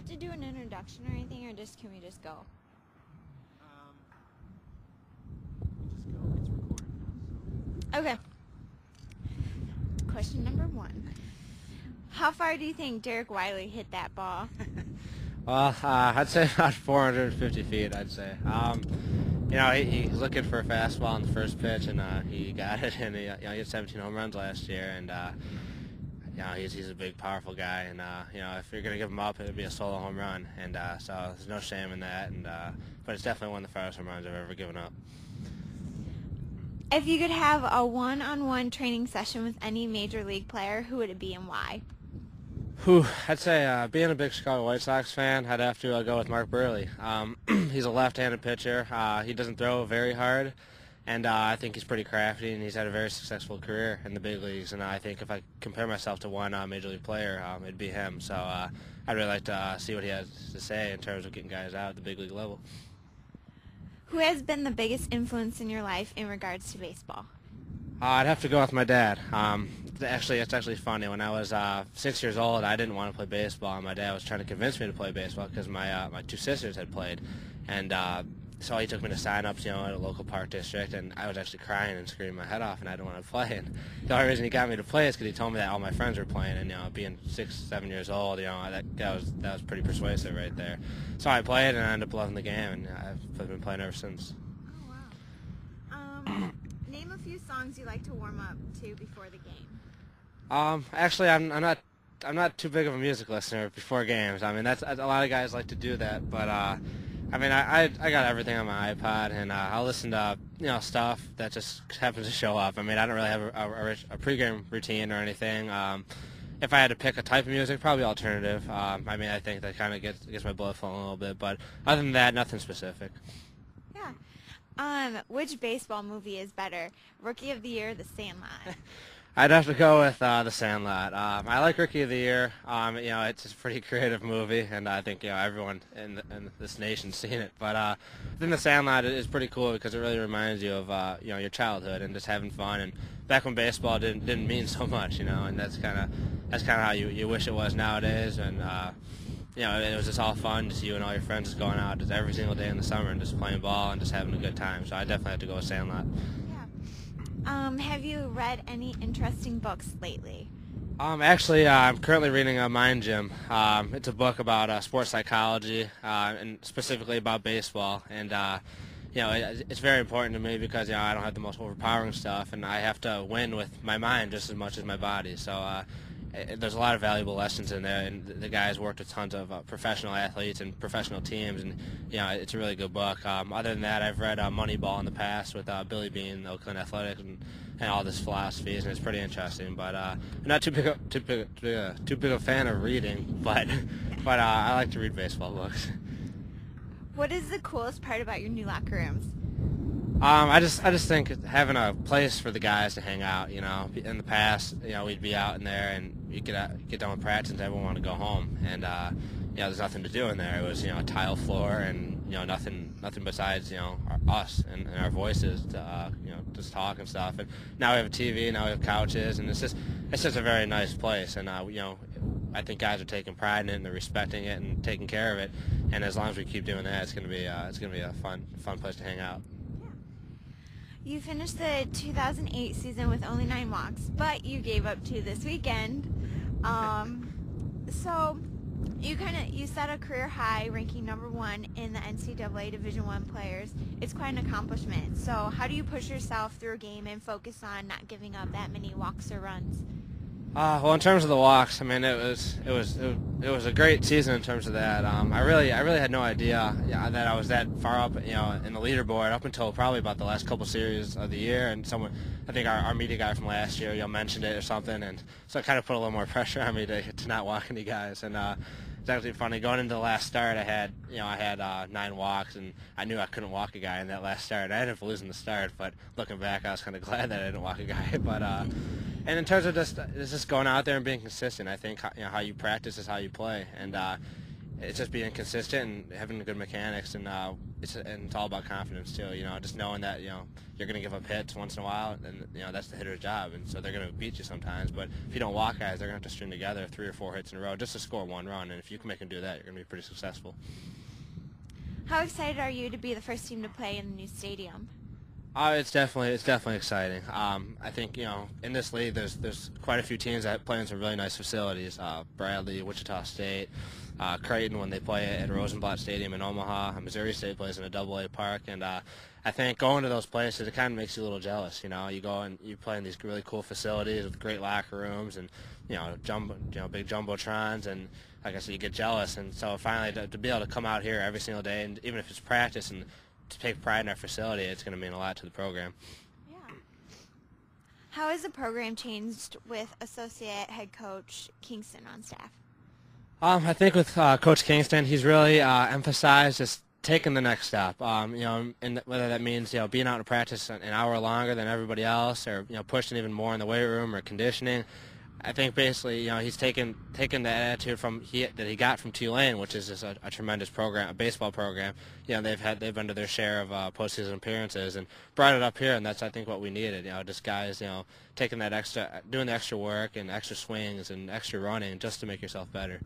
have to do an introduction or anything, or can we just go? We just go. It's recorded now. Okay. Question number 1. How far do you think Derek Wiley hit that ball? Well, I'd say about 450 feet, I'd say. You know, he's looking for a fastball on the first pitch, and he got it, and he had 17 home runs last year, and you know, he's a big, powerful guy, and you know, if you're going to give him up, it would be a solo home run, and so there's no shame in that, and but it's definitely one of the farthest home runs I've ever given up. If you could have a one-on-one training session with any major league player, who would it be and why? I'd say being a big Chicago White Sox fan, I'd have to go with Mark Burley. He's a left-handed pitcher. He doesn't throw very hard, and I think he's pretty crafty, and he's had a very successful career in the big leagues. And I think if I compare myself to one major league player, it'd be him. So I'd really like to see what he has to say in terms of getting guys out at the big league level. Who has been the biggest influence in your life in regards to baseball? I'd have to go with my dad. Actually, it's actually funny. When I was 6 years old, I didn't want to play baseball, and my dad was trying to convince me to play baseball because my 2 sisters had played, and so he took me to sign-ups, you know, at a local park district, and I was actually crying and screaming my head off, and I didn't want to play. And the only reason he got me to play is because he told me that all my friends were playing, and you know, being 6, 7 years old, you know, that was pretty persuasive right there. So I played, and I ended up loving the game, and I've been playing ever since. Oh wow. Name a few songs you like to warm up to before the game. Actually, I'm not too big of a music listener before games. I mean, that's a lot of guys like to do that, but I mean, I got everything on my iPod, and I'll listen to, you know, stuff that just happens to show up. I mean, I don't really have a pregame routine or anything. If I had to pick a type of music, probably alternative. I mean, I think that kind of gets my blood flowing a little bit, but other than that, nothing specific. Yeah. Which baseball movie is better, Rookie of the Year or The Sandlot? I'd have to go with The Sandlot. I like Rookie of the Year. You know, it's a pretty creative movie, and I think, you know, everyone in this nation's seen it. But I think The Sandlot is pretty cool because it really reminds you of you know, your childhood and just having fun. And back when baseball didn't mean so much, you know, and that's kind of how you wish it was nowadays. And you know, it was just all fun, just you and all your friends just going out just every single day in the summer and just playing ball and just having a good time. So I definitely have to go with Sandlot. Have you read any interesting books lately? Actually, I'm currently reading Mind Gym. It's a book about sports psychology and specifically about baseball. And you know, it's very important to me because, you know, I don't have the most overpowering stuff, and I have to win with my mind just as much as my body. So there's a lot of valuable lessons in there, and the guys worked with tons of professional athletes and professional teams, and you know, it's a really good book. Other than that, I've read Moneyball in the past with Billy Beane, Oakland Athletics, and all this philosophies, and it's pretty interesting. But I'm not too big a fan of reading, but I like to read baseball books. What is the coolest part about your new locker rooms? I just think having a place for the guys to hang out. You know, in the past, you know, we'd be out in there and you get done with practice and everyone wanted to go home, and you know, there's nothing to do in there. It was, you know, a tile floor and, you know, nothing besides, you know, us and our voices to you know, just talk and stuff. And now we have a TV, now we have couches, and it's just a very nice place. And you know, I think guys are taking pride in it and they're respecting it and taking care of it. And as long as we keep doing that, it's gonna be a fun place to hang out. You finished the 2008 season with only 9 walks, but you gave up 2 this weekend. So you set a career high, ranking #1 in the NCAA Division I players. It's quite an accomplishment. So how do you push yourself through a game and focus on not giving up that many walks or runs? Well, in terms of the walks, I mean, it was a great season in terms of that. I really had no idea that I was that far up, you know, in the leaderboard up until probably about the last couple series of the year. And someone, I think our media guy from last year, you know, mentioned it or something, and so it kind of put a little more pressure on me to not walk any guys. And it's actually funny, going into the last start, I had 9 walks, and I knew I couldn't walk a guy in that last start. I ended up losing the start, but looking back, I was kind of glad that I didn't walk a guy. But and in terms of just going out there and being consistent, I think, you know, how you practice is how you play. And it's just being consistent and having good mechanics, and it's all about confidence too. Just knowing that you're going to give up hits once in a while, and that's the hitter's job, and so they're going to beat you sometimes. But if you don't walk guys, they're going to have to string together 3 or 4 hits in a row just to score 1 run, and if you can make them do that, you're going to be pretty successful. How excited are you to be the first team to play in the new stadium? It's definitely exciting. I think in this league there's quite a few teams that play in some really nice facilities. Bradley, Wichita State, Creighton when they play at Rosenblatt Stadium in Omaha. Missouri State plays in a AA park, and I think going to those places, it kind of makes you a little jealous. You go and you play in these really cool facilities with great locker rooms and big jumbotrons, and like I said, you get jealous. And so finally to be able to come out here every single day, and even if it's practice, and to take pride in our facility, it's going to mean a lot to the program. Yeah. How has the program changed with associate head coach Kingston on staff? I think with Coach Kingston, he's really emphasized just taking the next step. And whether that means being out in practice an hour longer than everybody else, or pushing even more in the weight room or conditioning. I think basically, he's taken that attitude that he got from Tulane, which is just a tremendous program, a baseball program. They've been to their share of postseason appearances, and brought it up here, and that's I think what we needed. Just guys, taking that doing the extra work and extra swings and extra running just to make yourself better.